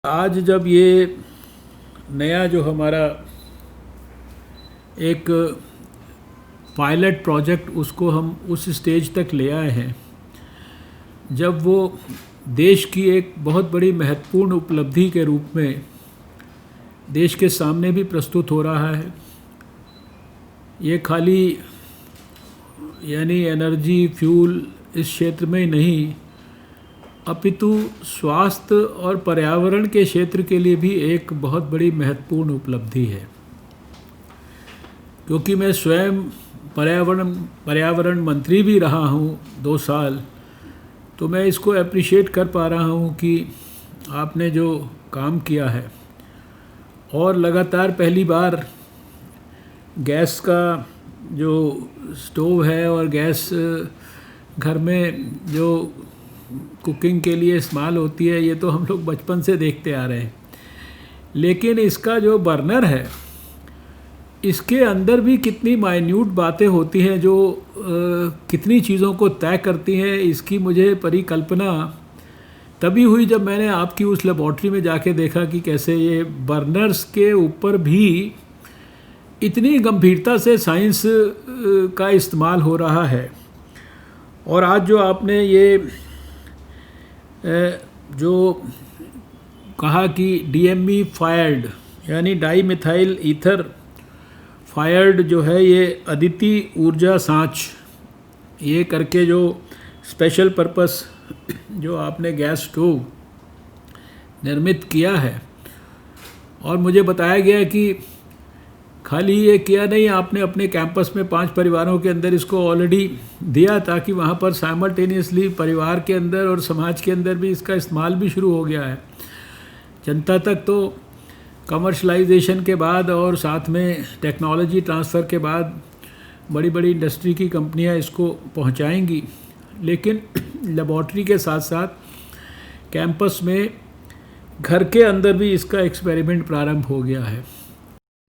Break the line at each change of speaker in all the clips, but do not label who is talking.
आज जब ये नया जो हमारा एक पायलट प्रोजेक्ट उसको हम उस स्टेज तक ले आए हैं जब वो देश की एक बहुत बड़ी महत्वपूर्ण उपलब्धि के रूप में देश के सामने भी प्रस्तुत हो रहा है। ये खाली यानी एनर्जी फ्यूल इस क्षेत्र में ही नहीं अपितु स्वास्थ्य और पर्यावरण के क्षेत्र के लिए भी एक बहुत बड़ी महत्वपूर्ण उपलब्धि है। क्योंकि मैं स्वयं पर्यावरण मंत्री भी रहा हूँ 2 साल, तो मैं इसको अप्रिशिएट कर पा रहा हूँ कि आपने जो काम किया है और लगातार पहली बार गैस का जो स्टोव है और गैस घर में जो कुकिंग के लिए इस्तेमाल होती है, ये तो हम लोग बचपन से देखते आ रहे हैं। लेकिन इसका जो बर्नर है इसके अंदर भी कितनी माइन्यूट बातें होती हैं जो कितनी चीज़ों को तय करती हैं, इसकी मुझे परिकल्पना तभी हुई जब मैंने आपकी उस लेबॉर्ट्री में जाके देखा कि कैसे ये बर्नर्स के ऊपर भी इतनी गंभीरता से साइंस का इस्तेमाल हो रहा है। और आज जो आपने ये जो कहा कि DME फायर्ड यानी डाई मिथाइल ईथर फायर्ड जो है ये अदिति ऊर्जा सांच, ये करके जो स्पेशल पर्पस जो आपने गैस स्टोव निर्मित किया है, और मुझे बताया गया कि खाली ये किया नहीं, आपने अपने कैंपस में 5 परिवारों के अंदर इसको ऑलरेडी दिया ताकि वहाँ पर साइमल्टेनियसली परिवार के अंदर और समाज के अंदर भी इसका इस्तेमाल भी शुरू हो गया है। जनता तक तो कमर्शलाइजेशन के बाद और साथ में टेक्नोलॉजी ट्रांसफ़र के बाद बड़ी बड़ी इंडस्ट्री की कंपनियां इसको पहुंचाएंगी, लेकिन लेबॉर्ट्री के साथ साथ कैंपस में घर के अंदर भी इसका एक्सपेरिमेंट प्रारंभ हो गया है।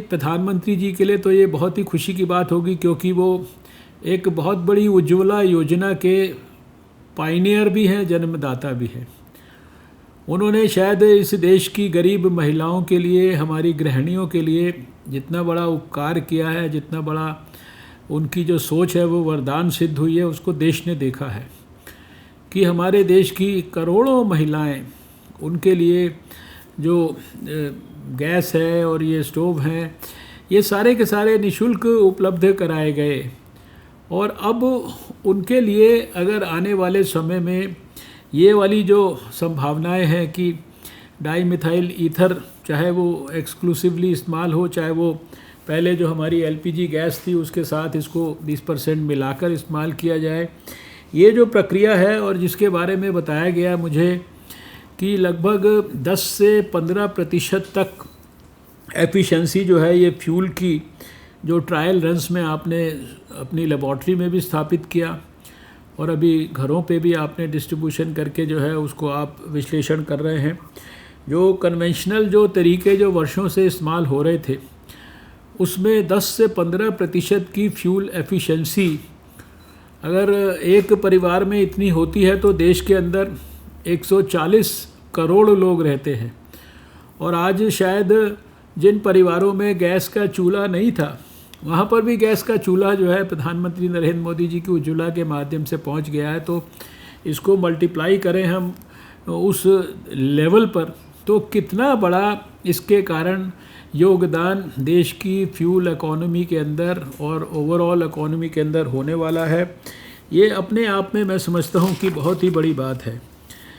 प्रधानमंत्री जी के लिए तो ये बहुत ही खुशी की बात होगी, क्योंकि वो एक बहुत बड़ी उज्ज्वला योजना के पायनियर भी हैं, जन्मदाता भी हैं। उन्होंने शायद इस देश की गरीब महिलाओं के लिए, हमारी गृहिणियों के लिए जितना बड़ा उपकार किया है, जितना बड़ा उनकी जो सोच है वो वरदान सिद्ध हुई है, उसको देश ने देखा है कि हमारे देश की करोड़ों महिलाएं, उनके लिए जो गैस है और ये स्टोव हैं, ये सारे के सारे निःशुल्क उपलब्ध कराए गए। और अब उनके लिए अगर आने वाले समय में ये वाली जो संभावनाएं हैं कि डाई मिथाइल ईथर चाहे वो एक्सक्लूसिवली इस्तेमाल हो, चाहे वो पहले जो हमारी LPG गैस थी उसके साथ इसको 20% मिलाकर इस्तेमाल किया जाए, ये जो प्रक्रिया है और जिसके बारे में बताया गया मुझे कि लगभग 10 से 15% तक एफिशिएंसी जो है ये फ्यूल की, जो ट्रायल रन्स में आपने अपनी लेबॉर्ट्री में भी स्थापित किया और अभी घरों पे भी आपने डिस्ट्रीब्यूशन करके जो है उसको आप विश्लेषण कर रहे हैं। जो कन्वेंशनल जो तरीके जो वर्षों से इस्तेमाल हो रहे थे उसमें 10 से 15% की फ्यूल एफिशिएंसी अगर एक परिवार में इतनी होती है तो देश के अंदर 140 करोड़ लोग रहते हैं। और आज शायद जिन परिवारों में गैस का चूल्हा नहीं था वहाँ पर भी गैस का चूल्हा जो है प्रधानमंत्री नरेंद्र मोदी जी की उज्ज्वला के माध्यम से पहुँच गया है। तो इसको मल्टीप्लाई करें हम उस लेवल पर, तो कितना बड़ा इसके कारण योगदान देश की फ्यूल इकोनॉमी के अंदर और ओवरऑल इकोनॉमी के अंदर होने वाला है। ये अपने आप में मैं समझता हूँ कि बहुत ही बड़ी बात है।